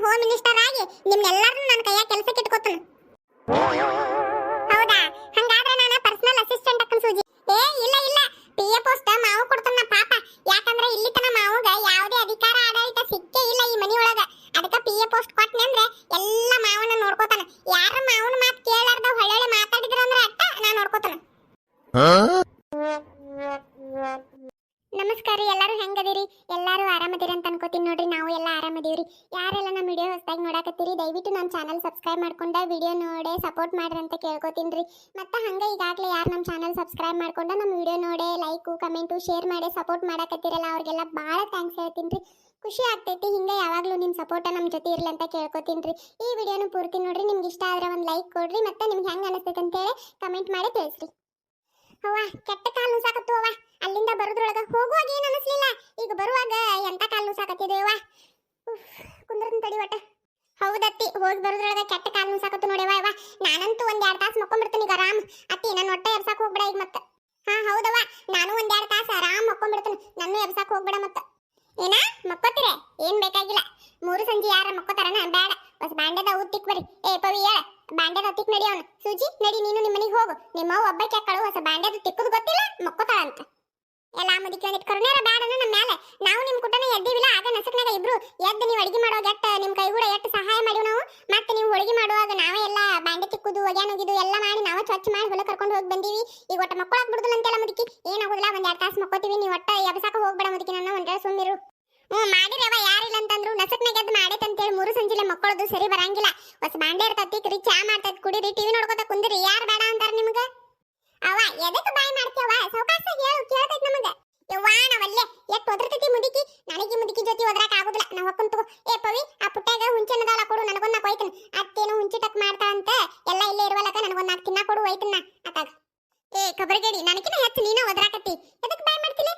Home minister ಆಗಿ ನಿಮ್ನೆಲ್ಲರನ್ನೂ ನನ್ನ ಕೈಯಾಗ ಕೆಲಸಕ್ಕೆ ಇಟ್ಕೋತಾನೆ. ಹೌದಾ? ಹಂಗಾದ್ರೆ ನಾನು ಪರ್ಸನಲ್ ಅಸಿಸ್ಟೆಂಟ್ ಅಕ್ಕನ್ ಸೂಜಿ. ಏ ಇಲ್ಲ ಇಲ್ಲ, ಪಿಎ ಪೋಸ್ಟ್ ಮಾವು ಕೊಡ್ತಾನ ಪಾಪ. ಯಾಕಂದ್ರೆ ಇಲ್ಲಿ ತನ ಮಾವುಗ ಯಾವುದೇ ಅಧಿಕಾರ ಆಡಳಿತ ಸಿಕ್ಕೇ ಇಲ್ಲ ಈ ಮನಿ ಒಳಗ. ಅದಕ್ಕೆ ಪಿಎ ಪೋಸ್ಟ್ ಕೊಟ್ನೆ ಅಂದ್ರೆ ಎಲ್ಲ ಮಾವನ್ನ ನೋಡ್ಕೋತಾನ. ಯಾರ ಮಾವನ ಮಾತು ಕೇಳಾರ್ದ ಹೊಳ್ಳೆ ಮಾತಾಡಿದ್ರ ಅಂದ್ರೆ ಅಟ್ಟ ನಾ ನೋಡ್ಕೋತಾನ. ನಮಸ್ಕಾರ ರೀ, ಎಲ್ಲರೂ ಹೆಂಗದಿರಿ? ಎಲ್ಲರೂ ಆರಾಮದಿರಿ ಅಂತ ಅನ್ಕೋತೀನಿ ನೋಡ್ರಿ. ನಾವು ಎಲ್ಲ ಆರಾಮದೀವ್ರಿ. ಯಾರೆಲ್ಲ ನಮ್ಮ ವಿಡಿಯೋ ಹೊಸದಾಗಿ ನೋಡಾಕತ್ತೀರಿ ದಯವಿಟ್ಟು ನಮ್ಮ ಚಾನಲ್ ಸಬ್ಸ್ಕ್ರೈಬ್ ಮಾಡ್ಕೊಂಡ ವಿಡಿಯೋ ನೋಡೇ ಸಪೋರ್ಟ್ ಮಾಡ್ರಿ ಅಂತ ಕೇಳ್ಕೊತೀನಿ ರೀ. ಮತ್ತು ಹಂಗೆ ಈಗಾಗಲೇ ಯಾರು ನಮ್ಮ ಚಾನಲ್ ಸಬ್ಸ್ಕ್ರೈಬ್ ಮಾಡ್ಕೊಂಡ ನಮ್ಮ ವಿಡಿಯೋ ನೋಡೇ ಲೈಕು ಕಮೆಂಟು ಶೇರ್ ಮಾಡಿ ಸಪೋರ್ಟ್ ಮಾಡಾಕತ್ತೀರಲ್ಲ ಅವ್ರಿಗೆಲ್ಲ ಭಾಳ ಥ್ಯಾಂಕ್ಸ್ ಹೇಳ್ತೀನಿ ರೀ. ಖುಷಿ ಆಗ್ತೈತಿ. ಹಿಂಗೆ ಯಾವಾಗಲೂ ನಿಮ್ಮ ಸಪೋರ್ಟ ನಮ್ಮ ಜೊತೆ ಇರಲಿ ಅಂತ ಕೇಳ್ಕೊತೀನಿ ರೀ. ಈ ವಿಡಿಯೋನು ಪೂರ್ತಿ ನೋಡ್ರಿ. ನಿಮ್ಗೆ ಇಷ್ಟ ಆದರೆ ಒಂದು ಲೈಕ್ ಕೊಡ್ರಿ ಮತ್ತು ನಿಮ್ಗೆ ಹೆಂಗೆ ಅನಿಸ್ತೈತೆ ಅಂತೇಳಿ ಕಮೆಂಟ್ ಮಾಡಿ ತಿಳಿಸ್ರಿ. ಅವ್ವ ಕೆಟ್ಟ ಕಾಲು ನುಸಾಕತ್ತು ಅವ್ವ. ಅಲ್ಲಿಂದ ಬರೋದ್ರೊಳಗ ಹೋಗುವಾಗ ಏನು ಅನಿಸ್ಲಿಲ್ಲ, ಈಗ ಬರುವಾಗ ಎಂತ ಕಾಲು ನುಸಾಕತ್ತಿದೇವ. ಕುಂದ್ರನ್ ತಡಿ ಒಟ್ಟ. ಹೌದತ್ತಿ, ಹೋಗಿ ಬರೋದ್ರೊಳಗ ಕೆಟ್ಟ ಕಾಲು ನುಸಾಕತ್ತು ನೋಡ್ಯವ. ಅವ್ವ ನಾನಂತೂ ಒಂದ್ 2 ತಾಸು ಮಕ್ಕೊಂಡ್ಬಿಡ್ತೀನಿ ಈಗ ಆರಾಮ್. ಅತ್ತಿ ನನ್ನ ಹೊಟ್ಟೆ ಎಬ್ಸಾಕ್ ಹೋಗ್ಬೇಡ ಈಗ ಮತ್ತೆ. ಹಾ ಹೌದವ್ವ, ನಾನು ಒಂದ್ 2 ತಾಸು ಆರಾಮ್ ಮಕ್ಕೊಂಡ್ಬಿಡ್ತೀನಿ. ನನ್ನ ಎಬ್ಸಾಕ್ ಹೋಗ್ಬೇಡ ಮತ್ತೆ. ಏನ ಮಕ್ಕೋತೀರ? ಏನ್ ಬೇಕಾಗಿಲ್ಲ. 3 ಸಂಜೆ ಯಾರ ಮಕ್ಕೋತಾರನ? ಬೇಡ. ಬಸ್ ಬಾಂಡೆದ ಉತ್ತಿಕ್ ಬರಿ. ಏ ಪವಿ ಹೇಳ, ಬಾಂಡೆದ ತಿಕ್ ನಡಿ. ಅವನು ಸೂಜಿ ನಡಿ, ನೀನು ನಿಮ್ಮ ಮನೆಗೆ ಹೋಗು. ನಿಮ್ಮವ್ವ ಒಬ್ಬ ಕೆಕ್ಕಳು ಹೊಸ ಬಾಂಡೆದ ತಿಕ್ಕದು ಗೊತ್ತಿಲ್ಲ, ಮಕ್ಕೋತಾಳಂತ. ಎಲ್ಲ ಮುದಿಕೊಂಡಿಟ್ಟು ಕರುಣೇರ ಬ್ಯಾಡನ ನಮ್ಮ ಮೇಲೆ. ನಾವು ನಿಮ್ಮ ಕುಟನೆ ಎದ್ದೀವಿಲ್ಲ, ಆಗ ನಸಕ್ನಾಗ ಇಬ್ರು ಎದ್ದು ನೀವು ಅಡಿಗೆ ಮಾಡುವಾಗ ಎಟ್ಟು ನಿಮ್ಮ ಕೈ ಕೂಡ ಎಷ್ಟು ಸಹಾಯ ಮಾಡಿವು ನಾವು. ಮತ್ತೆ ನೀವು ಹೋಳಿಗೆ ಮಾಡುವಾಗ ನಾವೇ ಎಲ್ಲ ಬಾಂಡೆ ತಿಕ್ಕುದು ಒಗ್ಯಾನೋಗಿದು ಎಲ್ಲ ಮಾಡಿ ನಾವು ಸ್ವಚ್ಛ ಮಾಡಿ ಹೊಲ ಕರ್ಕೊಂಡು ಹೋಗಿ ಬಂದೀವಿ. ಈಗ ಒಟ್ಟು ಮಕ್ಕಳಾಗ ಬಿಡುದಿಲ್ಲ ಅಂತೆಲ್ಲ ಮುದುಕಿ. ಏನಾಗೋದಿಲ್ಲ, ಒಂದ್ 2 ತಾಸು ಮಕ್ಕೋತೀವಿ. ನೀವು ಒಟ್ಟ ಎಬ್ಸಾಕ ಹೋಗ್ಬೇಡ ಮುದುಕಿ, ನನ್ನ ಒಂದ್ ಸುಮ್ಮಿರು. ಮಾಡಿರವ ಯಾರಿಲ್ಲ ಅಂತಂದ್ರು ನಸಕ್ನಾಗ ಎದ್ದು ಮಾಡೈತಂತೇಳಿ 3 ಸಂಜಿಲೆ ಮಕ್ಕಳದು ಸರಿ ಬರಂಗಿಲ್ಲ. ಹೊಸ ಬಾಂಡೆ ಇರ್ತೈತಿ, ಚಾ ಮಾಡ್ತೈತಿ, ಕುಡಿರಿ, ಟಿವಿ ನೋಡ್ಕೋತ ಕುಂದಿರಿ. ಯಾರು ಬೇಡ ಅಂತಾರ ನಿಮ್ಗ? ಅವ ಎದಕ್ಕೆ ಬಾಯ್ ಮಾಡ್ತೇವ? ಸೌಕಾಸ ಹೇಳು, ಕೇಳ್ತೈತಿ ನಮಗ. ಯವ್ವಾ ನಾವಲ್ಲೇ ಎಷ್ಟು ಒದರ್ತೈತಿ ಮುದುಕಿ. ನನಗೆ ಮುದುಕಿ ಜೊತೆ ಒದ್ರಾಕ ಆಗುದಿಲ್ಲ. ನಾವು ಹೊಕ್ಕನ್ ತಗೋ. ಏ ಪವಿ, ಆ ಪುಟ್ಟಾಗ ಹುಂಚೆನದಾಳ ಕೊಡು, ನನಗೊಂದು 4 ಒಯ್ತನ. ಅತ್ತೇನು ಹುಂಚಿ ಟಕ್ ಮಾಡ್ತಾ ಅಂತ ಎಲ್ಲ ಇಲ್ಲೇ ಇರುವಲ್ಲಕ ನನಗೊಂದು 4 ತಿನ್ನ ಕೊಡು, ಒಯ್ತನ ಅತ್ತಾಗ. ಏ ಕಬರ್ಗೇಡಿ, ನನಕಿನ ಹೆಚ್ಚು ನೀನ ಒದ್ರಾಕತ್ತಿ. ಎದಕ್ಕೆ ಬಾಯ್ ಮಾಡ್ತಿಲ್ಲ?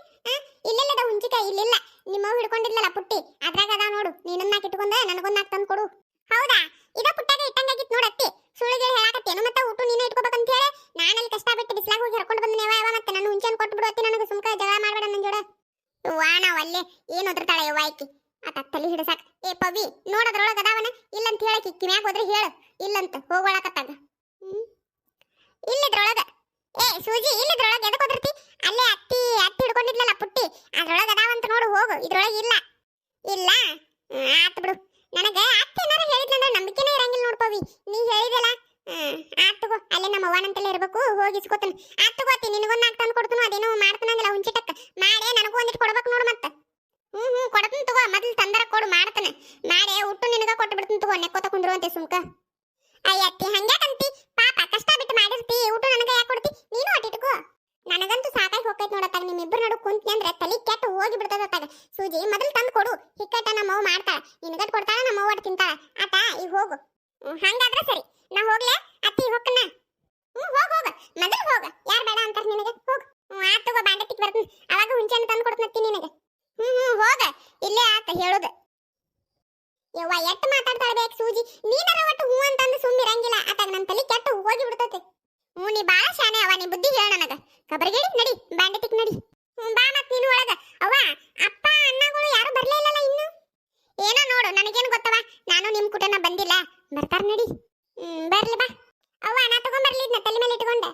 ಇಲ್ಲೆಲ್ಲದ ಹುಂಚಿಕಾಯಿ ಇಲ್ಲಿಲ್ಲ. ನಿಮ್ಮವ್ ಹಿಡ್ಕೊಂಡಿದ್ಲಲ್ಲ ಪುಟ್ಟಿ, ಅದ್ರಾಗ ಅದಾವ ನೋಡು. ನೀನನ್ನ ಇಟ್ಕೊಂಡ ನನಗೊಂದು 4 ತಂದು ಕೊಡು. ಹೌದಾ? ಇದ ಪುಟ್ಟಾಗ ಇಟ್ಟಂಗಾಗಿತ್ತು ನೋಡತ್ತಿ. ಸುಳ್ಳಿಗೆ ಹೇಳಾಕತ್ತೇನು ಮತ್ತೆ ಊಟ ನೀನೇ ಇಟ್ಕೋಬೇಕಂತ ಹೇಳಿ ನಾನಲ್ಲಿ ಕಷ್ಟ ಬಿಟ್ಟು ಬಿಸ್ಲಾಗ ಹೋಗಿ ಹರ್ಕೊಂಡು ಬಂದನೇವ. ಮತ್ತೆ ನಾನು ಹುಂಚೆನ್ ಕೊಟ್ಟು ಬಿಡುವತ್ತಿ. ನನಗೆ ಸುಮ್ಕ ಜಗಳ ಮಾಡ್ಬೇಡ ನನ್ನ ಜೋಡ. ವಾ ನಾವಲ್ಲೇ ಏನು ಒದರ್ತಾಳೆ ಯವ್ವ ಆಕಿ. ಆತ ತಲೆ ಹಿಡಸಾಕ. ಏ ಪವಿ, ನೋಡದ್ರೊಳಗ ಅದಾವನ ಇಲ್ಲಂತ ಹೇಳಕಿ ಕಿವ್ಯಾಗ ಹೋದ್ರೆ ಹೇಳು ಇಲ್ಲಂತ ಹೋಗೋಳಕತ್ತಾಗ. ಇಲ್ಲಿದ್ರೊಳಗ. ಏ ಸೂಜಿ, ಇಲ್ಲಿದ್ರೊಳಗ ಎದಕ್ಕೆ ಒದರ್ತಿ? ಅಲ್ಲೇ ಅತ್ತಿ ಹಿಡ್ಕೊಂಡಿದ್ಲಲ್ಲ ಪುಟ್ಟಿ, ಅದ್ರೊಳಗ ಅದಾವಂತ ನೋಡು, ಹೋಗು. ಇದ್ರೊಳಗೆ ಇಲ್ಲ. ಇಲ್ಲ ಆತ್ ಬಿಡು. ನನಗೆ ಅತ್ತಿ ಏನಾರ ಹೇಳಿದ್ಲಂದ್ರೆ ನಂಬಿಕೆನೇ ಇರಂಗಿಲ್ಲ ನೋಡ್ ಪವಿ. ನೀ ಹೇಳಿದಲ್ಲ, ಆತ್ ತಗೋ. ಅಲ್ಲೇ ನಮ್ಮ ಅವ್ವನಂತಲೇ ಇರ್ಬೇಕು, ಹೋಗಿ ಇಸ್ಕೋತಾನೆ. ಆತ್ ತಗೋತಿ, ನಿನಗೊಂದು 4 ತಂದು ಕೊಡ್ತಾನು. ಅದೇನೋ ಮಾಡ್ತಾನಂಗಿಲ್ಲ ಹುಂಚಿಟಕ್ಕ ಮಾಡೇ ನನಗೂ ಒಂದಿಟ್ಟು ಕೊಡ್ಬೇಕು ನೋಡು ಮತ್ತೆ. ಕೊಡ್ತೀನಿ ತಗೋ. ಮೊದಲು ತಂದರ ಕೊಡು, ಮಾಡ್ತಾನೆ. ಮಾಡೇ ಉಟ್ಟು ನಿನಗ ಕೊಟ್ಟು ಬಿಡ್ತೀನಿ ತಗೋ. ನೆಕ್ಕೋತ ಕುಂದ್ರುವಂತೆ ಸುಮ್ಕ. ಅಯ್ಯತ್ತಿ ಹಂಗ್ಯಾಕಂತಿ? ಪಾಪ ಕಷ್ಟ ಬಿಟ್ಟು ಮಾಡಿರ್ತಿ, ಊಟ ನನಗೆ ಯಾಕೆ ಕೊಡ್ತಿ? ನೀನು ಒಟ್ಟಿಟ್ಕೋ. ನನಗಂತೂ ಸಾಕಾಗಿ ಹೋಗ್ತೈತಿ ನೋಡತ್ತಾಗ. ನಿಮ್ಮಿಬ್ಬರು ನಡು ಕುಂತಿ ಅಂದ್ರೆ ತಲೆ ಕೆಟ್ಟು ಹೋಗಿ ಬಿಡ್ತದತ್ತಾಗ. ಸೂಜಿ ಮೊದಲು ತಂದು ಕೊಡು. ಹಿಕ್ಕಟ್ಟ ನಮ್ಮವ್ವ ಮಾಡ್ತಾಳ, ನಿನಗಟ್ ಕೊಡ್ತಾಳ, ನಮ್ಮವ್ವ ಒಟ್ಟು ತಿಂತಾಳ. ಆತ ಈಗ ಹೋಗು. ಹಂಗಾದ್ರೆ ಸರಿ, ನಾ ಹೋಗ್ಲೆ? ಅತ್ತಿ ಹೊಕ್ಕನ? ಹೋಗ ಹೋಗ, ಮೊದಲು ಹೋಗ. ಯಾರು ಬೇಡ ಅಂತಾರ ನಿನಗೆ? ಹೋಗ. ಆತ ತಗೋ, ಬಾಂಡೆ ತಿಕ್ ಬರ್ತೀನಿ. ಅವಾಗ ಹುಂಚೆಣ್ಣು ತಂದು ಕೊಡ್ತೀನಿ ನಿನಗೆ. ಹೋಗ. ಇಲ್ಲೇ ಆತ ಹೇಳುದು. ಯವ್ವ ಎಟ್ಟು ಮಾತಾಡ್ತಾಳೆ ಬೇಕು ಸೂಜಿ. ನೀನರ ಒಟ್ಟು ಹೂ ಅಂತಂದು ಸುಮ್ಮಿರಂಗಿಲ್ಲ. ಆತಾಗ ನನ್ನ ತಲೆ ಕೆಟ್ಟು ಹೋಗಿ ಬಿಡ್ತೈತಿ. ನೀ ಬಾಳ ಶಾನೆ ಅವ. ನೀ ಬುದ್ಧಿ ಹೇಳ ನನಗ. ಕಬರ್ಗೇಡಿ ನಡಿ, ಬಾಂಡೆ ತಿಕ್ ನಡಿ. ಬಾ ಮತ್ ನೀನು ಒಳಗ. ಅವ್ವ ಅಪ್ಪ ಅಣ್ಣಗಳು ಯಾರು ಬರ್ಲೇ ಇಲ್ಲಲ್ಲ ಇನ್ನು. ಏನೋ ನೋಡು, ನನಗೇನು ಗೊತ್ತವ. ನಾನು ನಿಮ್ ಕುಟನ ಬಂದಿಲ್ಲ. ಬರ್ತಾರ ನಡಿ. ಬರ್ಲಿ ಬಾ. ಅವ್ವ ನಾ ತಗೊಂಬರ್ಲಿ ಇದನ್ನ ತಲೆ ಮೇಲೆ ಇಟ್ಕೊಂಡೆ.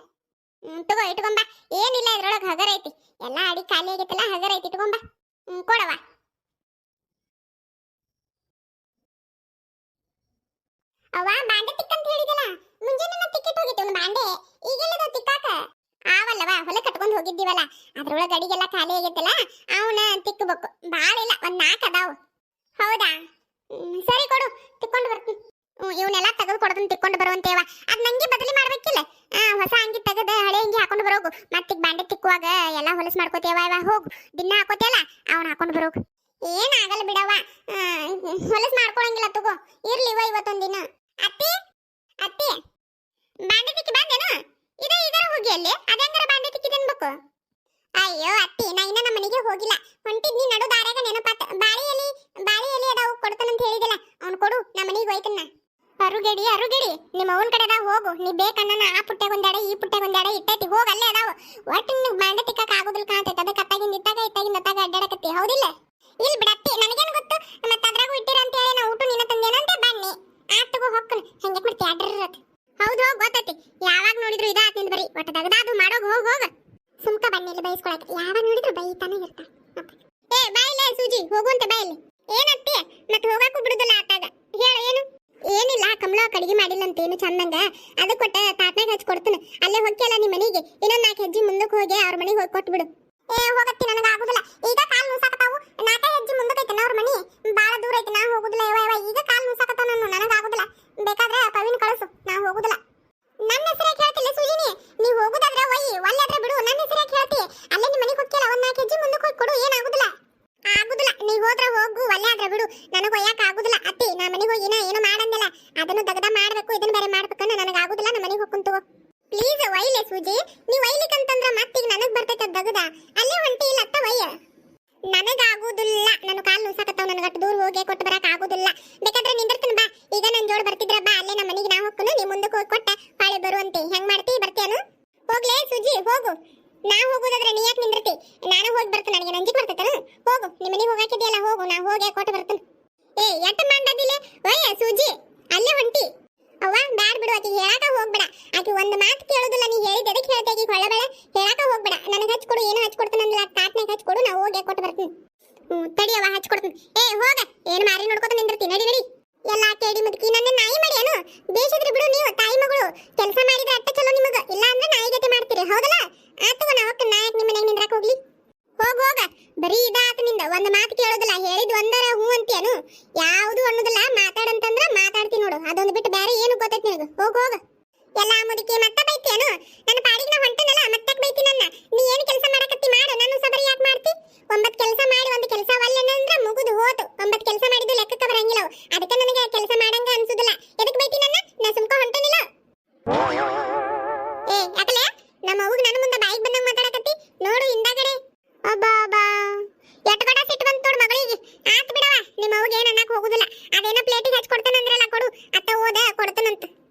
ತಗೋ ಇಟ್ಕೊಂಬ. ಏನಿಲ್ಲ, ಇದ್ರೊಳಗೆ ಹಗರ ಐತಿ. ಎಲ್ಲ ಅಡಿ ಖಾಲಿ ಆಗೈತಲ್ಲ, ಹಗರ ಐತಿ. ಇಟ್ಕೊಂಬ. ಕೊಡವ. ಅವ್ವ ಬಾಂಡೆ ತಿಕ್ಕಂತ ಹೇಳಿದಲ್ಲ, ಮುಂಜಾನೆ ತಿಕ್ಕಿಟ್ಟು ಹೋಗಿತ್ತು ಒಂದು ಬಾಂಡೆ. ಈಗೆಲ್ಲದ ತಿಕ್ಕಾಕ ಆವಲ್ಲವ, ಹೊಲ ಕಟ್ಕೊಂಡು ಹೋಗಿದ್ದೀವಲ್ಲ, ಅದ್ರೊಳಗೆ ಅಡಿಗೆಲ್ಲ ಖಾಲಿ ಆಗೈತಲ್ಲ, ಅವನ ತಿಕ್ಕಬೇಕು. ಭಾಳ ಇಲ್ಲ, ಒಂದು 4 ಅದಾವು. ಹೌದಾ? ಸರಿ ಕೊಡು, ತಿಕ್ಕೊಂಡು ಬರ್ತೀನಿ. ಇವನ್ನೆಲ್ಲ ತೆಗೆದು ಕೊಡ್ತೀನಿ, ತಿಕ್ಕೊಂಡು ಬರುವಂತೇವ. ಅದು ನಂಗೆ ಬದಲಿ ಮಾಡ್ಬೇಕಿಲ್ಲ. ಹೊಸ ಅಂಗಿ ತೆಗೆದು ಹಳೆ ಅಂಗಿ ಹಾಕೊಂಡು ಬರೋಗು. ಮತ್ತೆ ಬಾಂಡೆ ತಿಕ್ಕುವಾಗ ಎಲ್ಲ ಹೊಲಸು ಮಾಡ್ಕೋತೇವ. ಹೋಗು, ದಿನ ಹಾಕೋತಿಯಲ್ಲ ಅವನು ಹಾಕೊಂಡು ಬರೋಗು. ಏನಾಗಲ್ಲ ಬಿಡವ, ಹೊಲಸು ಮಾಡ್ಕೊಳಂಗಿಲ್ಲ. ತಗೋ ಇರ್ಲಿವ ಇವತ್ತೊಂದು ದಿನ. ಅತ್ತಿ ಅತ್ತಿ, ಬಾಂಡೆ ತಿಕ್ಕಿ ಬಂದೇನು? ಇದರ ಹೋಗಿ ಅಲ್ಲಿ ಅದಂಗಾರ ಬಾಂಡೆ ತಿಕ್ಕಿ ತಿನ್ಬೇಕು. ಅಯ್ಯೋ ಅತ್ತಿ, ನಾ ಇನ್ನ ನಮ್ಮ ಮನೆಗೆ ಹೋಗಿಲ್ಲ. ಹೊಂಟಿದ್ನಿ, ನಡು ದಾರ್ಯಾಗ ನೆನಪಾತ. ಬಾಳಿ ಎಲಿ ಅದಾವು ಕೊಡ್ತಾನಂತ ಹೇಳಿದಿಲ್ಲ, ಅವ್ನು ಕೊಡು, ನಮ್ಮ ಮನೆಗೆ ಹೋಯ್ತನ್ನ. ಅರುಗೇಡಿ ನಿಮ್ಮ ಅವನ ಕಡೆ ಅದಾವ, ಹೋಗು. ನೀ ಬೇಕನ್ನ ಆ ಪುಟ್ಟಾಗ ಒಂದಾಡೆ ಈ ಪುಟ್ಟಾಗ ಒಂದಾಡೆ ಇಟ್ಟೈತಿ, ಹೋಗ ಅಲ್ಲೇ ಅದಾವ. ಒಟ್ಟು ನಿನಗೆ ಬಾಂಡೆ ತಿಕ್ಕಕ್ಕೆ ಆಗೋದಿಲ್ಲ ಕಾಣ್ತೈತೆ. ಅದಕ್ಕೆ ಅತ್ತಾಗಿಂದ ಇತ್ತಾಗ ಅಡ್ಡಾಡಕತ್ತಿ. ಹೌದಿಲ್ಲ? ಇಲ್ಲಿ ಬಿಡತ್ತಿ, ನನಗೇನು ಗೊತ್ತು. ಮತ್ತೆ ಅದ್ರಾಗೂ ಇಟ್ಟಿರ ಅಂತ ಹೇಳಿ ನಾ ಊಟ ನಿನ್ನ ತಂದೇನಂತ ತಿನ್ನಾಕು ಬಿಡುದಿಲ್ಲ ಆತಾಗ. ಹೇಳು ಏನು? ಏನಿಲ್ಲ, ಕಮಲ ಅಡಿಗೆ ಮಾಡಿಲ್ಲ ಅಂತ ಏನು ಚಂದಂಗ, ಅದು ಕೊಟ್ಟ ತಾಟ್ನಾಗ ಹಚ್ಚಿ ಕೊಡ್ತಾನೆ. ಅಲ್ಲೇ ಹೋಗ್ತಿಯಲ್ಲ ನಿಮ್ಮ ಮನೆಗೆ, ಇನ್ನೊಂದು 4 ಹೆಜ್ಜೆ ಮುಂದಕ್ಕೆ ಹೋಗಿ ಅವ್ರ ಮನೆಗೆ ಹೋಗಿ ಕೊಟ್ಬಿಡು. ಹೋಗತ್ತಿ, ನನಗೆ ಆಗುದಿಲ್ಲ. ಈಗ ಕಾಲು ನುಸಾಕತಾವು, 4 ಹೆಜ್ಜೆ ಮುಂದಕ್ಕೆ ಐತೆ ಅವ್ರ ಮನೆ, ಬಾಳ ದೂರ ಐತೆ, ನಾ ಹೋಗುದಿಲ್ಲ. ಈಗ ಕಾಲು ನುಸಾಕತಾವ, ನನಗೆ ಆಗುದಿಲ್ಲ. ಬೇಕಾದ್ರೆ ಪವಿನ್ ಕಳಿಸು, ನಾ ಹೋಗುದಿಲ್ಲ. ನನ್ನ ಹೆಸರೇ ಕೇಳ್ತಿಲ್ಲ ಸುಜಿನಿ, ನೀ ಹೋಗುದಾದ್ರೆ ಒಯ್ಯಿ, ಒಲ್ಲಾದ್ರೆ ಬಿಡು. ನನ್ನ ಹೆಸರೇ ಕೇಳ್ತಿ, ಅಲ್ಲೇ ನಿಮ್ಮ ಮನೆಗೆ ಹೋಗ್ತಿಯಲ್ಲ, 1 4 ಹೆಜ್ಜೆ ಮುಂದಕ್ಕೆ ಹೋಗಿ ಕೊಡು. ಏನಾಗುದಿಲ್ಲ. ಆಗುದಿಲ್ಲ, ನೀ ಹೋದ್ರೆ ಹೋಗು, ಒಲ್ಲಾದ್ರೆ ಬಿಡು. ನನಗೆ ಒಯ್ಯಾಕ ಆಗುದಿಲ್ಲ ಅತ್ತಿ. ನಾ ಮನೆಗೆ ಹೋಗಿ ಏನೋ ಮಾಡಂದಿಲ್ಲ, ಅದನ್ನು ದಗದ ಮಾಡ್ಬೇಕು, ಇದನ್ನ ಬೇರೆ ಮಾಡ್ಬೇಕನ್ನ ನನಗೆ ಆಗುದಿಲ್ಲ. ನಮ್ಮ ಮನೆಗೆ ಹೋಗ್ಕೊಂತ ಪ್ಲೀಸ್ ಒಯ್ಲೆ ಸೂಜಿ. ನೀ ಒಯ್ಲಿಕ್ಕಂತಂದ್ರ ಮತ್ತೀಗ ನನಗೆ ಬರ್ತೈತೆ ದಗದ. ಅಲ್ಲೇ ಹೊಂಟಿ ಇಲ್ಲ ಅತ್ತ ಒಯ್ಯ. ನನಗಾಗುದಿಲ್ಲ, ನನ್ನ ಕಾಲು ನುಸಾಕತ್ತಾವ, ನನಗೆ ಅಷ್ಟು ದೂರ ಹೋಗಿ ಕೊಟ್ಟು ಬರಕ್ ಆಗುದಿಲ್ಲ. ಬೇಕಾದ್ರೆ ನಿಂದಿರ್ತೀನಿ ಬಾ, ಈಗ ನನ್ನ ಜೋಡ್ ಬರ್ತಿದ್ರ ಬಾ, ಅಲ್ಲೇ ನಮ್ಮ ಮನೆಗೆ ನಾ ಹೋಗ್ಕೊಂಡು ನೀ ಮುಂದಕ್ಕೆ ಹೋಗಿ ಕೊಟ್ಟ ಹಾಳೆ ಬರುವಂತೆ. ಹೆಂಗ್ ಮಾಡ್ತಿ? ಬರ್ತೀಯನು? ಹೋಗ್ಲೇ ಸುಜಿ, ಹೋಗು. ನಾ ಹೋಗುದಾದ್ರೆ ನೀ ಯಾಕೆ ನಿಂದಿರ್ತಿ? ನಾನು ಹೋಗಿ ಬರ್ತೀನಿ, ನನಗೆ ನಂಜಿಗೆ ಬರ್ತೈತನು? ಹೋಗು, ನಿಮ್ಮ ಮನೆಗೆ ಹೋಗಾಕಿದೆಯಲ್ಲ, ಹೋಗು, ನಾ ಹೋಗಿ ಕೊಟ್ಟು ಬರ್ತೀನಿ. ಎಟ್ಟು ಮಾಡದಿಲ್ಲ ಒಯ್ಯ ಸೂಜಿ, ಅಲ್ಲೇ ಹೊಂಟಿ. ಅವ್ವ ಬ್ಯಾಡ್ ಬಿಡು, ಆಕಿ ಹೇಳಾಕ ಹೋಗ್ಬೇಡ. ಆಕಿ ಒಂದು ಮಾತು ಕೇಳೋದಿಲ್ಲ, ನೀ ಹೇಳಿದ ಎದಕ್ಕೆ ಹೇಳ್ತಿ? ಆಕಿ ಕೊಳ್ಳಬೇಡ, ಹೇಳಾಕ ಹೋಗ್ಬೇಡ. ನನಗೆ ಹಚ್ಕೊಡು, ಏನು ಹಚ್ಕೊಡ್ತಾನಂದಿಲ್ಲ, ತಾಟ್ನಾಗ ಹಚ್ಕೊಡು, ನಾ ಹೋಗಿ ಕೊಟ್ಟು ಬರ್ತೀನಿ. ತಡಿ ಅವ್ವ, ಹಚ್ಕೊಡ್ತೀನಿ. ಹೋಗ, ಏನು ಮಾರಿ ನೋಡ್ಕೊತ ನಿಂದಿರ್ತಿ? ನಡಿ ನಡಿ. ಎಲ್ಲ ಕೇಳಿ ಮುದುಕಿ, ನನ್ನ ನಾಯಿ ಮಾಡಿ ಏನು? ಬೇಷದ್ರಿ ಬಿಡು, ನೀವು ತಾಯಿ ಮಗಳು. ಕೆಲಸ ಮಾಡಿದ್ರೆ ಅಟ್ಟ ಚಲೋ ನಿಮಗ, ಇಲ್ಲ ಅಂದ್ರೆ ನಾಯಿ ಗತಿ ಮಾಡ್ತೀರಿ, ಹೌದಲ್ಲ? ಆತವ, ನಾ ಹೊಕ್ಕ ನಾಯಕ್ ನಿಮ್ಮ ಮನೆಗೆ ನಿಂದ್ರಾಕ ಹೋಗ್ಲಿ. ಹೋಗ, ಬರೀ ಇದಾತ ನಿಂದ, ಒಂದು ಮಾತು ಕೇಳೋದಿಲ್ಲ, ಹೇಳಿದ್ ಒಂದರ ಹೂ ಅಂತೀಯನು? ಯಾವುದು ಅನ್ನೋದಿಲ್ಲ, ಮಾತಾಡಂತಂದ್ರ ಮಾತಾಡ್ತಿ ನೋಡು, ಅದೊಂದು ಬಿಟ್ಟು ಬೇರೆ ಏನು ಗೊತ್ತೈತಿ ನಿನಗೆ? ಹೋಗ. ಎಲ್ಲ ಮುದುಕಿ ಮತ್ತೆ ಬೈತಿಯನು? ನನ್ನ ಪಾಡಿಗೆ ನಾ ಹೊಂಟನಲ್ಲ, ಮತ್ತೆ ಬೈತಿ ನನ್ನ? ನೀ ಏನು ಕೆಲಸ ಮಾಡಕತ್ತಿ ಮಾಡು, ನಾನು ಸಬರಿ ಯಾಕೆ ಮಾಡ್ತಿ? 9 ಕೆಲಸ ಮಾಡಿ ಒಂದು ಕೆಲಸ ಒಲ್ಲೆನಂದ್ರ ಮುಗುದು ಹೋತು. 9 ಕೆಲಸ ಮಾಡಿದ್ದು ಲೆಕ್ಕಕ್ಕೆ ಬರಂಗಿಲ್ಲ, ಅದಕ್ಕೆ ನನಗೆ ಕೆಲಸ ಮಾಡಂಗ ಅನ್ಸುದಿಲ್ಲ. ಎದಕ್ಕೆ ಬೈತಿ ನನ್ನ? ನಾ ಸುಮ್ಕ ಹೊಂಟನಿಲ್ಲ. ಯಾಕಲೆ ನಮ್ಮ ಅವ್ಗೆ ನನ್ನ ಮುಂದೆ ಬಾಯಿಗೆ ಬಂದಂಗ ಮಾತಾಡಕತ್ತಿ ನೋಡು ಹಿಂದಾಗಡೆ. ಅಬ್ಬಾ ಎಟ್ಟು ಗಡ ಸಿಟ್ಟು ಬಂತು ನೋಡು ಮಗಳಿಗೆ. ಆತ್ ಬಿಡವ, ನಿಮ್ಮ ಅವ್ಗೆ ಏನು ಅನ್ನಕ್ಕೆ ಹೋಗುದಿಲ್ಲ. ಅದೇನೋ ಪ್ಲೇಟಿಗೆ ಹಚ್ಚಿ ಕೊಡ್ತಾನಂದ್ರಲ್ಲ, ಕೊಡು. ಅತ್ತ ಹೋದ ಕೊಡ್ತಾನಂತ.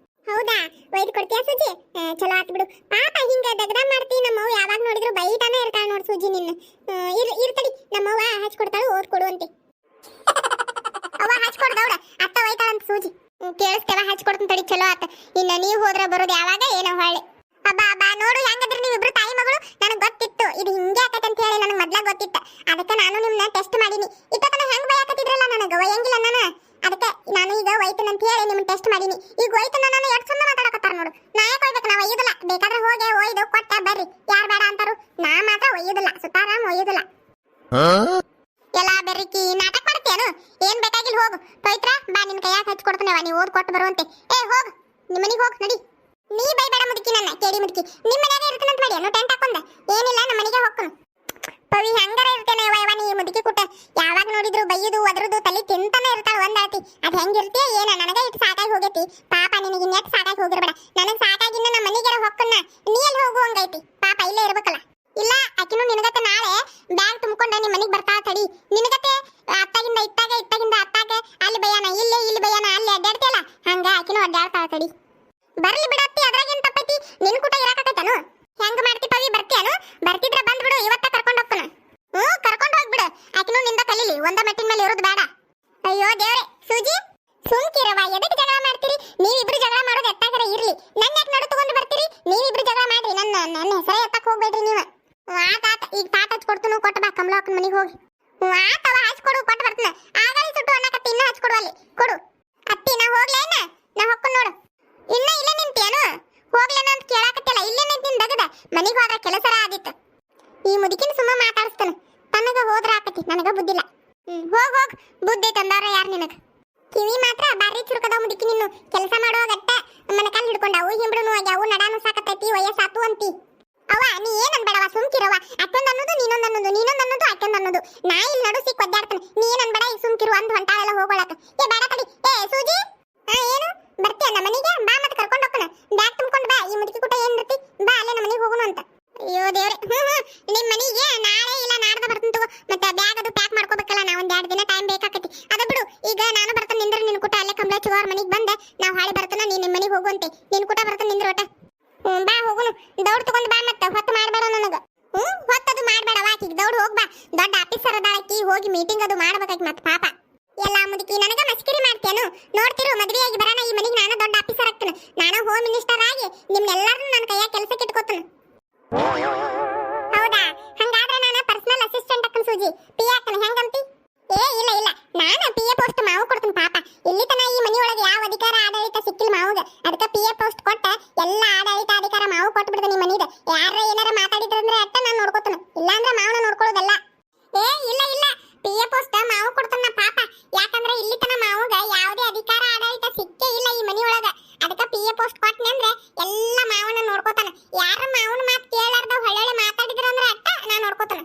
ಹೌದಾ, ಒಯ್ದು ಕೊಡ್ತೀಯಾ ಸುಜಿ? ಚಲೋ ಆತ್ ಬಿಡು. ಪಾಪ ಹಿಂಗ ದಗದ ಮಾಡ್ತಿ. ನಮ್ಮವ್ವ ಯಾವಾಗ ನೋಡಿದ್ರು ಬೈತಾನೆ ಇರ್ತಾಳ ನೋಡು ಸುಜಿ ನಿನ್ನ. ಇರ್ತಡಿ, ನಮ್ಮವ್ವ ಹಚ್ಚಿ ಕೊಡ್ತಾಳು, ಓದ್ ಕೊಡು ಅಂತೆ. ಅವ್ವ ಹಚ್ಚಿ ಕೊಡ್ದವ್ರ ಅತ್ತ ಒಯ್ತಾಳಂತ ಸೂಜಿ. ಕೇಳಿಸ್ತೇವ, ಹಚ್ಚಿ ಕೊಡ್ತೀನಿ ತಡಿ. ಚಲೋ ಆತ. ಇನ್ನ ನೀವು ಹೋದ್ರೆ ಬರೋದು ಯಾವಾಗ ಏನೋ ಹೊಳ್ಳಿ. ಅಬ್ಬಾ ನೋಡು, ಹೆಂಗದ್ರಿ ನೀವಿಬ್ರು ತಾಯಿ ಮಗಳು? ನನಗೆ ಗೊತ್ತಿತ್ತು ಇದು ಹಿಂಗೆ ಆಕೈತೆ ಅಂತ ಹೇಳಿ, ನನಗೆ ಮೊದ್ಲಾಗ ಗೊತ್ತಿತ್ತು. ಅದಕ್ಕೆ ನಾನು ನಿಮ್ಮನ್ನ ಟೆಸ್ಟ್ ಮಾಡೀನಿ. ಇತ್ತನ ಹೆಂಗ್ ಬೈಯಾಕತ್ತಿದ್ರಲ್ಲ, ನನಗೆ ಒಯ್ಯಂಗಿಲ್ಲ ನಾನು. ಅದಕ್ಕೆ ನಾನು ಈಗ ಒಯ್ತನ ಅಂತ ಹೇಳಿ ನಿಮ್ಮನ್ನ ಟೆಸ್ಟ್ ಮಾಡೀನಿ. ಈಗ ಒಯ್ತನ ನಾನು ಎಷ್ಟು ಚಂದ ಮಾತಾಡಕತ್ತಾರ ನೋಡು. ನಾ ಯಾಕೆ ಒಯ್ಬೇಕು? ನಾ ಒಯ್ಯುದಿಲ್ಲ. ಬೇಕಾದ್ರೆ ಹೋಗಿ ಒಯ್ದು ಕೊಟ್ಟ ಬರ್ರಿ, ಯಾರು ಬೇಡ ಅಂತಾರು. ನಾ ಮಾತ್ರ ಒಯ್ಯುದಿಲ್ಲ, ಸುತಾರಾಮ್ ಒಯ್ಯುದಿಲ್ಲ. ಎಲ್ಲ ಬೆರ್ರಿಕಿ ನಾಟಕ ಮಾಡ್ತೇನು? ಏನ್ ಬೇಕಾಗಿಲ್ಲ, ಹೋಗು. ಪವಿತ್ರ ಬಾ, ನಿನ್ ಕೈಯಾಗ ಹಚ್ಚಿ ಕೊಡ್ತಾನೆವ, ನೀವು ಓದ್ ಕೊಟ್ಟು ಬರುವಂತೆ. ಹೋಗ್, ನಿಮ್ಮ ಮನೆಗೆ ಹೋಗ್ ನಡಿ. ನೀ ಬೈಬೇಡ ಮುದುಕಿ, ನನ್ನ ಕೇಳಿ ಮುದುಕಿ. ನಿಮ್ಮ ಮನೆಯಾಗ ಇರ್ತಾನಂತ ಮಾಡಿ ಏನು ಟೆಂಟ್ ಹಾಕೊಂಡ? ಏನಿಲ್ಲ, ನಮ್ಮ ಮನೆಗೆ ಹೋಗ್ಕನು. ಪವಿ ಹೆಂಗಾರ ಇರ್ತೇನೆ ಯವ್ವ, ನೀ ಮುದುಕಿ ಕುಟ್ಟ. ಯಾವಾಗ ನೋಡಿದ್ರು ಬೈಯುದು ಒದರುದು ತಲೆ ತಿಂತಾನೆ ಇರ್ತಾಳ ಒಂದಾತಿ. ಅದ್ ಹೆಂಗಿರ್ತೀಯ ಏನ? ನನಗೆ ಇಟ್ಟು ಸಾಕಾಗಿ ಹೋಗೈತಿ. ಪಾಪ ನಿನಗೆ ಇನ್ನೆಟ್ ಸಾಕಾಗಿ ಹೋಗಿರ್ಬೇಡ. ನನಗೆ ಸಾಕಾಗಿನ್ನ ನಮ್ಮ ಮನೆಗೆ ಹೊಕ್ಕನ್ನ. ನೀ ಎಲ್ಲಿ ಹೋಗುವಂಗೈತಿ? ಪಾಪ ಇಲ್ಲೇ ಇರ್ಬೇಕಲ್ಲ. ಇಲ್ಲ, ಆಕಿನೂ ನಿನಗತ್ತೆ ನಾಳೆ ಬ್ಯಾಗ್ ತುಂಬಿಕೊಂಡ ನಿಮ್ಮ ಮನೆಗೆ ಬರ್ತಾಳ ತಡಿ. ನಿನಗತ್ತೆ ಅತ್ತಾಗಿಂದ ಇತ್ತಾಗಿಂದ ಅತ್ತಾಗ ಅಲ್ಲಿ ಬಯ್ಯಾನ, ಇಲ್ಲಿ ಬಯ್ಯಾನ, ಅಲ್ಲಿ ಅಡ್ಡಾಡ್ತಿಯಲ್ಲ, ಹಂಗ ಆಕಿನೂ ಅಡ್ಡಾಡ್ತಾಳ ತಡಿ. ಬರ್ಲಿ ಬಿಡತ್ತಿ, ಅದ್ರಾಗೇನ್ ತಪ್ಪೈತಿ? ನಿನ್ ಕೂಟ ಇರಾಕತ್ತೇನು? ಹೆಂಗ ಮಾಡ್ತಿ ಪವಿ? ಬರ್ತೀಯನು? ಬರ್ತಿದ್ರ ಬಂದ್ಬಿಡು, ಇವತ್ತ ಕರ್ಕೊಂಡು ಹೋಗ್ತಾನ. ಕರ್ಕೊಂಡು ಹೋಗ್ಬಿಡು. ಆಕಿನೂ ನಿಂದ ಕಲೀಲಿ, ಒಂದ ಮೆಟ್ಟಿನ ಮೇಲೆ ಇರೋದು ಬೇಡ. ಅಯ್ಯೋ ದೇವ್ರೆ, ಸೂಜಿ ಸುಮ್ಕಿರವ, ಎದಕ್ಕೆ ಜಗಳ ಮಾಡ್ತೀರಿ? ನೀವಿಬ್ರು ಜಗಳ ಮಾಡೋದು ಎತ್ತಾಗರ ಇರ್ಲಿ, ನನ್ನ ಯಾಕೆ ನಡು ತಗೊಂಡು ಬರ್ತೀರಿ? ನೀವಿಬ್ರು ಜಗಳ ಮಾಡ್ರಿ, ನನ್ನ ಹೆಸರೇ ಎತ್ತಕ್ ಹೋಗ್ಬೇಡ್ರಿ ನೀವು. ಆತಾತ, ಈಗ ತಾಟ ಹಚ್ಕೊಡ್ತು, ಕೊಟ್ಟು ಬಾ ಕಮಲ ಅಕ್ಕನ ಮನೆಗೆ ಹೋಗಿ. ಆತವ, ಹಚ್ಕೊಡು, ಕೊಟ್ಟು ಬರ್ತಾನ. ಆಗಾಳಿ ಸುಟ್ಟು ಅನ್ನಕತ್ತಿ, ಇನ್ನೂ ಹಚ್ಕೊಡು ಅಲ್ಲಿ, ಕೊಡು. ಅತ್ತಿ, ನಾ ಹೋಗ್ಲೇನ? ನಾ ಹೊಕ್ಕನ್ ನೋಡು. ಇನ್ನ ಇಲ್ಲೇ ನಿಂತೇನು? ಹೋಗ್ಲೇನ ಅಂತ ಕೇಳಾಕತ್ತಿಲ್ಲ, ಇಲ್ಲೇ ನಿಂತಿನ ದಗದ. ಮನೆಗೆ ಹೋದ್ರ ಕೆಲಸರ ಆದಿತ್ತು. ಈ ಮುದುಕಿನ ಸುಮ್ಮ ಮಾತಾಡಿಸ್ತಾನ, ತನಗ ಹೋದ್ರ ಆಕತಿ, ನನಗ ಬುದ್ಧಿಲ್ಲ. ಹೋಗ್, ಬುದ್ಧಿ ತಂದವ್ರ ಯಾರು ನಿನಗ? ಕಿವಿ ಮಾತ್ರ ಬಾರಿ ಚುರುಕದ ಮುದುಕಿ. ನಿನ್ನು ಕೆಲಸ ಮಾಡುವಾಗಟ್ಟ ಮನೆ ಕಾಲು ಹಿಡ್ಕೊಂಡವು, ಹಿಂಬಳು ಆಗ್ಯಾವು, ನಡಾನು ಸಾಕತ್ತೈತಿ, ವಯಸ್ಸಾತು ಅಂತಿ. ಅವ ನೀ ಏನ್ ಅನ್ಬೇಡವ, ಸುಮ್ಕಿರವ. ಅಕ್ಕೊಂದ್ ಅನ್ನೋದು ನೀನೊಂದ್ ಅನ್ನೋದು ಅಕ್ಕೊಂದ್ ಅನ್ನೋದು. ನಾ ಇಲ್ಲಿ ನಡು ಸಿಕ್ ಒದ್ದಾಡ್ತಾನೆ. ನೀ ಏನ್ ಅನ್ಬೇಡ, ಈಗ ಸುಮ್ಕಿರು ಅಂದ್ ಹೊಂಟಾಳೆಲ್ಲ ಹೋಗೋಳಕ. ಬೇಡ ತಡಿ. ಸೂಜಿ, ಏನು ಬರ್ತೀಯ ನಮ್ಮ ಮನೆಗೆ? ಬಾ, ಮತ್ತೆ ಕರ್ಕೊಂಡು ಹೋಗೋಣ. ಬ್ಯಾಗ್ ತುಂಬ್ಕೊಂಡು ಬಾ. ಈ ಮುದುಕಿ ಕೂಟ ಏನ್ ಇರ್ತಿ? ಬಾ, ಅಲ್ಲೇ ನಮ್ಮ ಮನೆಗೆ ಹೋಗೋಣ ಅಂತ. ಅಯ್ಯೋ ದೇವ್ರೆ. ನಿಮ್ ಮನೆಗೆ ನಾಳೆ ಇಲ್ಲ ನಾಡ್ದ ಬರ್ತೀನಿ ತಗೋ. ಮತ್ತೆ ಬ್ಯಾಗ್ ಅದು ಪ್ಯಾಕ್ ಮಾಡ್ಕೋಬೇಕಲ್ಲ, ನಾ ಒಂದ್ 2 ದಿನ ಟೈಮ್ ಬೇಕಾಕತಿ. ಅದ ಬಿಡು, ಈಗ ನಾನು ಬರ್ತಾನೆ ನಿಂದ್ರ. ನಿನ್ ಕೂಟ ಅಲ್ಲೇ ಕಮಲ ಚಿಗೋರ್ ಮನೆಗೆ ಬಂದೆ, ನಾವು ಹಾಳಿ ಬರ್ತಾನ. ನೀನ್ ನಿಮ್ಮ ಮನೆಗೆ ಹೋಗುವಂತೆ. ನಿನ್ ಕೂಟ ಬರ್ತಾನೆ ನಿಂದ್ರ ಒಟ್ಟ. ಬಾ ಹೋಗುನು. ದೌಡ್ ತಗೊಂಡ್ ಬಾ, ಮತ್ತೆ ಹೊತ್ತು ಮಾಡ್ಬೇಡ ನನಗ. ಹೊತ್ತದು ಮಾಡ್ಬೇಡ, ವಾಕಿಗೆ ದೌಡ್ ಹೋಗ್ಬಾ. ದೊಡ್ಡ ಆಫೀಸರ್ ಅದಾಳಕಿ, ಹೋಗಿ ಮೀಟಿಂಗ್ ಅದು ಮಾಡ್ಬೇಕಾಗಿ ಮತ್ತೆ ಪಾಪ. ಎಲ್ಲ ಮುದುಕಿ ನನಗ ಮಸ್ಕಿರಿ ಮಾಡ್ತೇನು? ನೋಡ್ತಿರು, ಮದ್ವೆಯಾಗಿ ಬರೋಣ ಈ ಮನೆಗೆ. ನಾನು ದೊಡ್ಡ ಆಫೀಸರ್ ಆಗ್ತೇನೆ. ನಾನು ಹೋಮ್ ಮಿನಿಸ್ಟರ್ ಆಗಿ ನಿಮ್ನೆಲ್ಲರನ್ನೂ ನನ್ನ ಕೈಯಾಗ ಕೆಲಸಕ್ಕೆ ಇಟ್ಕೋತೇನೆ. ಹೌದಾ? ಹಂಗಾದ್ರೆ ನಾನು ಪರ್ಸನಲ್ ಅಸಿಸ್ಟೆಂಟ್ ಅಕ್ಕನ ಸೂಜಿ, ಪಿ ಅಕ್ಕನ ಹೆಂಗಂತಿ? ಇಲ್ಲ ನಾನು ಪಿ ಎ ಪೋಸ್ಟ್ ಮಾವು ಕೊಡ್ತೀನಿ ಪಾಪ. ಇಲ್ಲಿ ತನ ಈ ಮನಿ ಒಳಗೆ ಯಾವ ಅಧಿಕಾರ ಆಡಳಿತ ಸಿಕ್ಕಿಲ್ಲ ಮಾವುಗ. ಅದಕ್ಕೆ ಪಿ ಎ ಪೋಸ್ಟ್ ಕೊಟ್ಟ ಎಲ್ಲ ಆಡಳಿತ ಅಧಿಕಾರ ಮಾವು ಕೊಟ್ಟು ಬಿಡ್ತೀನಿ ಮನಿದ. ಯಾರ ಏನಾರ ಮಾತಾಡಿದ್ರಂದ್ರೆ ಅಟ್ಟ ನಾನು ನೋಡ್ಕೋತೀನಿ, ಇಲ್ಲಾಂದ್ರೆ ಮಾವನ ನೋಡ್ಕೊಳ್ಳೋದಲ್ಲ. ಏ ಇಲ್ಲ ಇಲ್ಲ, ಪಿ ಎ ಪೋಸ್ಟ್ ಮಾವು ಕೊಡ್ತಾನ ಪಾಪ. ಯಾಕಂದ್ರೆ ಇಲ್ಲಿ ತನ ಮಾವುಗ ಯಾವುದೇ ಅಧಿಕಾರ ಆಡಳಿತ ಸಿಕ್ಕೇ ಇಲ್ಲ ಈ ಮನಿ ಒಳಗ. ಅದಕ್ಕೆ ಪಿ ಎ ಪೋಸ್ಟ್ ಕೊಟ್ಟನೆ ಅಂದ್ರೆ ಎಲ್ಲ ಮಾವನ ನೋಡ್ಕೋತಾನ. ಯಾರ ಮಾವನ ಮಾತು ಕೇಳಾರ್ದ ಹೊಳ್ಳೆ ಮಾತಾಡಿದ್ರಂದ್ರೆ ಅಟ್ಟ ನಾನು ನೋಡ್ಕೋತಾನ.